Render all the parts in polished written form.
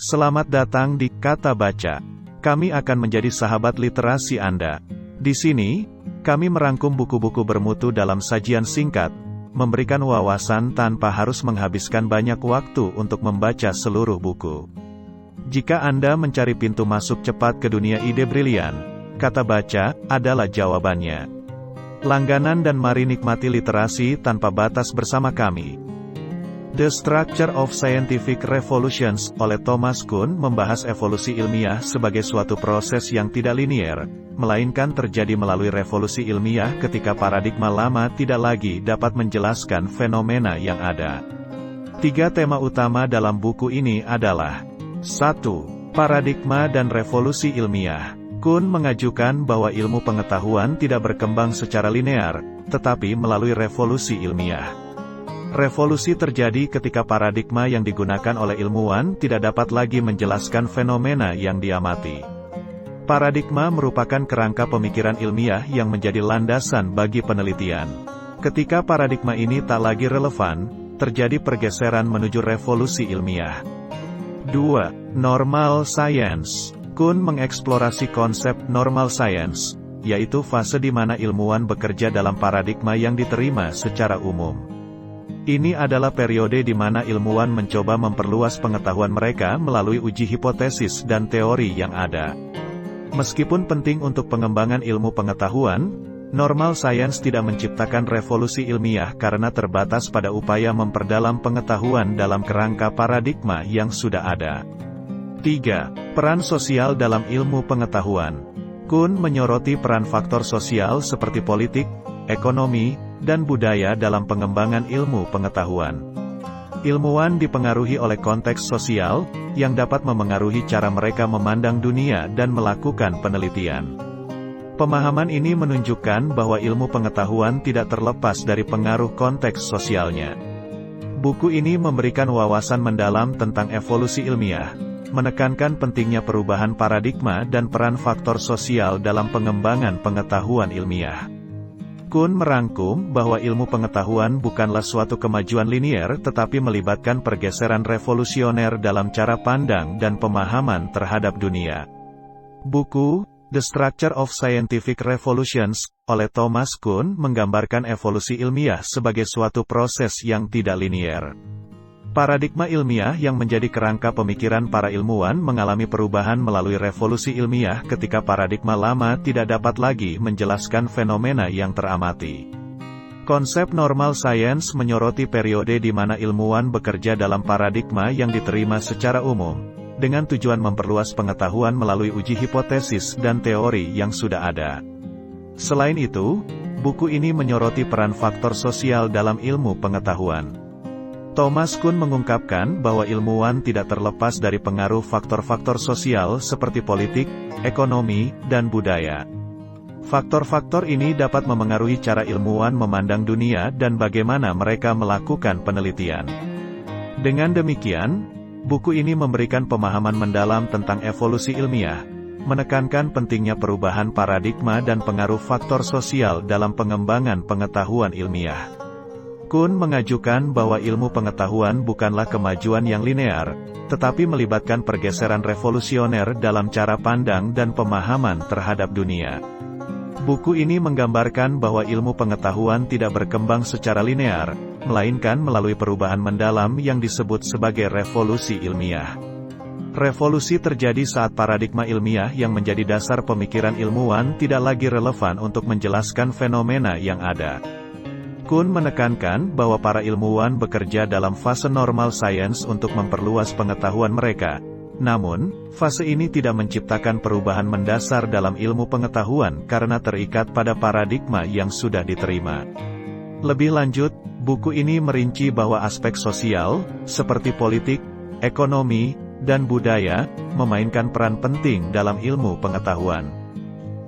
Selamat datang di Kata Baca. Kami akan menjadi sahabat literasi Anda. Di sini, kami merangkum buku-buku bermutu dalam sajian singkat, memberikan wawasan tanpa harus menghabiskan banyak waktu untuk membaca seluruh buku. Jika Anda mencari pintu masuk cepat ke dunia ide brilian, Kata Baca adalah jawabannya. Langganan dan mari nikmati literasi tanpa batas bersama kami. The Structure of Scientific Revolutions oleh Thomas Kuhn membahas evolusi ilmiah sebagai suatu proses yang tidak linier, melainkan terjadi melalui revolusi ilmiah ketika paradigma lama tidak lagi dapat menjelaskan fenomena yang ada. 3 tema utama dalam buku ini adalah 1. Paradigma dan revolusi ilmiah. Kuhn mengajukan bahwa ilmu pengetahuan tidak berkembang secara linear, tetapi melalui revolusi ilmiah. Revolusi terjadi ketika paradigma yang digunakan oleh ilmuwan tidak dapat lagi menjelaskan fenomena yang diamati. Paradigma merupakan kerangka pemikiran ilmiah yang menjadi landasan bagi penelitian. Ketika paradigma ini tak lagi relevan, terjadi pergeseran menuju revolusi ilmiah. 2. Normal Science. Kuhn mengeksplorasi konsep normal science, yaitu fase di mana ilmuwan bekerja dalam paradigma yang diterima secara umum. Ini adalah periode di mana ilmuwan mencoba memperluas pengetahuan mereka melalui uji hipotesis dan teori yang ada. Meskipun penting untuk pengembangan ilmu pengetahuan, normal science tidak menciptakan revolusi ilmiah karena terbatas pada upaya memperdalam pengetahuan dalam kerangka paradigma yang sudah ada. 3. Peran sosial dalam ilmu pengetahuan. Kuhn menyoroti peran faktor sosial seperti politik, ekonomi, dan budaya dalam pengembangan ilmu pengetahuan. Ilmuwan dipengaruhi oleh konteks sosial, yang dapat memengaruhi cara mereka memandang dunia dan melakukan penelitian. Pemahaman ini menunjukkan bahwa ilmu pengetahuan tidak terlepas dari pengaruh konteks sosialnya. Buku ini memberikan wawasan mendalam tentang evolusi ilmiah, menekankan pentingnya perubahan paradigma dan peran faktor sosial dalam pengembangan pengetahuan ilmiah. Kuhn merangkum bahwa ilmu pengetahuan bukanlah suatu kemajuan linier tetapi melibatkan pergeseran revolusioner dalam cara pandang dan pemahaman terhadap dunia. Buku, The Structure of Scientific Revolutions, oleh Thomas Kuhn menggambarkan evolusi ilmiah sebagai suatu proses yang tidak linier. Paradigma ilmiah yang menjadi kerangka pemikiran para ilmuwan mengalami perubahan melalui revolusi ilmiah ketika paradigma lama tidak dapat lagi menjelaskan fenomena yang teramati. Konsep normal science menyoroti periode di mana ilmuwan bekerja dalam paradigma yang diterima secara umum, dengan tujuan memperluas pengetahuan melalui uji hipotesis dan teori yang sudah ada. Selain itu, buku ini menyoroti peran faktor sosial dalam ilmu pengetahuan. Thomas Kuhn mengungkapkan bahwa ilmuwan tidak terlepas dari pengaruh faktor-faktor sosial seperti politik, ekonomi, dan budaya. Faktor-faktor ini dapat memengaruhi cara ilmuwan memandang dunia dan bagaimana mereka melakukan penelitian. Dengan demikian, buku ini memberikan pemahaman mendalam tentang evolusi ilmiah, menekankan pentingnya perubahan paradigma dan pengaruh faktor sosial dalam pengembangan pengetahuan ilmiah. Kuhn mengajukan bahwa ilmu pengetahuan bukanlah kemajuan yang linear, tetapi melibatkan pergeseran revolusioner dalam cara pandang dan pemahaman terhadap dunia. Buku ini menggambarkan bahwa ilmu pengetahuan tidak berkembang secara linear, melainkan melalui perubahan mendalam yang disebut sebagai revolusi ilmiah. Revolusi terjadi saat paradigma ilmiah yang menjadi dasar pemikiran ilmuwan tidak lagi relevan untuk menjelaskan fenomena yang ada. Kuhn menekankan bahwa para ilmuwan bekerja dalam fase normal science untuk memperluas pengetahuan mereka. Namun, fase ini tidak menciptakan perubahan mendasar dalam ilmu pengetahuan karena terikat pada paradigma yang sudah diterima. Lebih lanjut, buku ini merinci bahwa aspek sosial, seperti politik, ekonomi, dan budaya, memainkan peran penting dalam ilmu pengetahuan.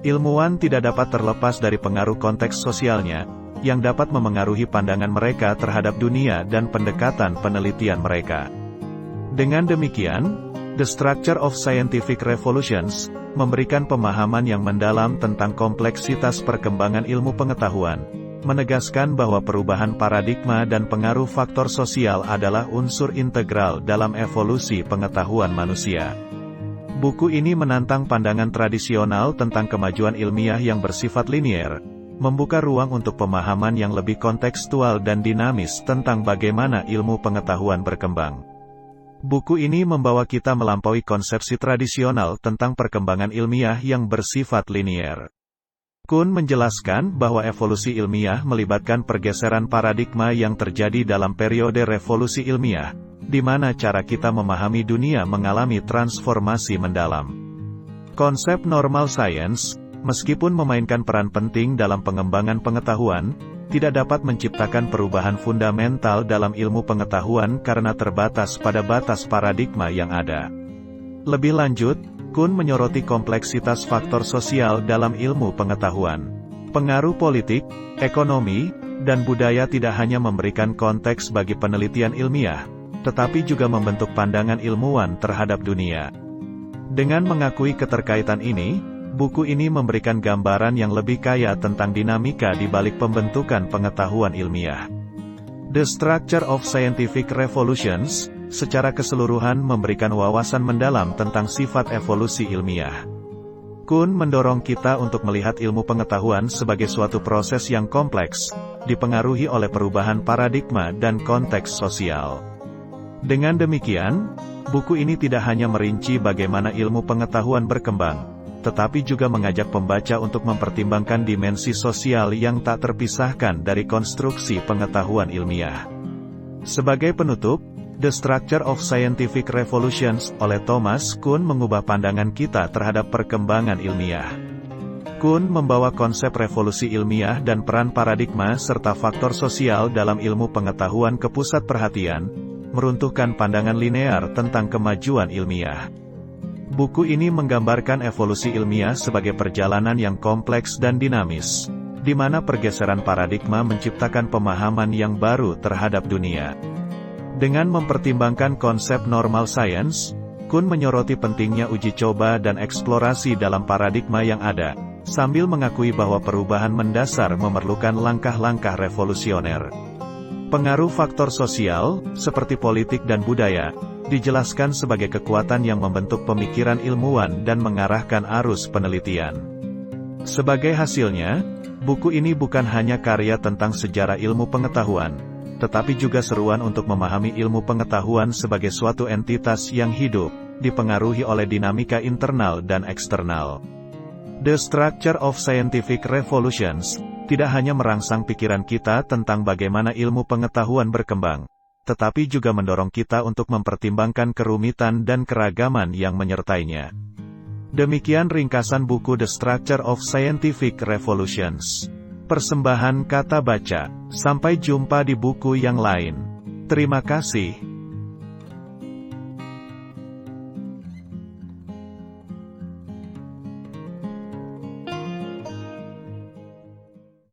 Ilmuwan tidak dapat terlepas dari pengaruh konteks sosialnya, yang dapat memengaruhi pandangan mereka terhadap dunia dan pendekatan penelitian mereka. Dengan demikian, The Structure of Scientific Revolutions memberikan pemahaman yang mendalam tentang kompleksitas perkembangan ilmu pengetahuan, menegaskan bahwa perubahan paradigma dan pengaruh faktor sosial adalah unsur integral dalam evolusi pengetahuan manusia. Buku ini menantang pandangan tradisional tentang kemajuan ilmiah yang bersifat linier, membuka ruang untuk pemahaman yang lebih kontekstual dan dinamis tentang bagaimana ilmu pengetahuan berkembang. Buku ini membawa kita melampaui konsepsi tradisional tentang perkembangan ilmiah yang bersifat linier. Kuhn menjelaskan bahwa evolusi ilmiah melibatkan pergeseran paradigma yang terjadi dalam periode revolusi ilmiah, di mana cara kita memahami dunia mengalami transformasi mendalam. Konsep normal science, meskipun memainkan peran penting dalam pengembangan pengetahuan, tidak dapat menciptakan perubahan fundamental dalam ilmu pengetahuan karena terbatas pada batas paradigma yang ada. Lebih lanjut, Kuhn menyoroti kompleksitas faktor sosial dalam ilmu pengetahuan. Pengaruh politik, ekonomi, dan budaya tidak hanya memberikan konteks bagi penelitian ilmiah, tetapi juga membentuk pandangan ilmuwan terhadap dunia. Dengan mengakui keterkaitan ini, buku ini memberikan gambaran yang lebih kaya tentang dinamika di balik pembentukan pengetahuan ilmiah. The Structure of Scientific Revolutions, secara keseluruhan memberikan wawasan mendalam tentang sifat evolusi ilmiah. Kuhn mendorong kita untuk melihat ilmu pengetahuan sebagai suatu proses yang kompleks, dipengaruhi oleh perubahan paradigma dan konteks sosial. Dengan demikian, buku ini tidak hanya merinci bagaimana ilmu pengetahuan berkembang, tetapi juga mengajak pembaca untuk mempertimbangkan dimensi sosial yang tak terpisahkan dari konstruksi pengetahuan ilmiah. Sebagai penutup, The Structure of Scientific Revolutions oleh Thomas Kuhn mengubah pandangan kita terhadap perkembangan ilmiah. Kuhn membawa konsep revolusi ilmiah dan peran paradigma serta faktor sosial dalam ilmu pengetahuan ke pusat perhatian, meruntuhkan pandangan linear tentang kemajuan ilmiah. Buku ini menggambarkan evolusi ilmiah sebagai perjalanan yang kompleks dan dinamis, di mana pergeseran paradigma menciptakan pemahaman yang baru terhadap dunia. Dengan mempertimbangkan konsep normal science, Kuhn menyoroti pentingnya uji coba dan eksplorasi dalam paradigma yang ada, sambil mengakui bahwa perubahan mendasar memerlukan langkah-langkah revolusioner. Pengaruh faktor sosial, seperti politik dan budaya, dijelaskan sebagai kekuatan yang membentuk pemikiran ilmuwan dan mengarahkan arus penelitian. Sebagai hasilnya, buku ini bukan hanya karya tentang sejarah ilmu pengetahuan, tetapi juga seruan untuk memahami ilmu pengetahuan sebagai suatu entitas yang hidup, dipengaruhi oleh dinamika internal dan eksternal. The Structure of Scientific Revolutions tidak hanya merangsang pikiran kita tentang bagaimana ilmu pengetahuan berkembang, tetapi juga mendorong kita untuk mempertimbangkan kerumitan dan keragaman yang menyertainya. Demikian ringkasan buku The Structure of Scientific Revolutions. Persembahan Kata Baca. Sampai jumpa di buku yang lain. Terima kasih.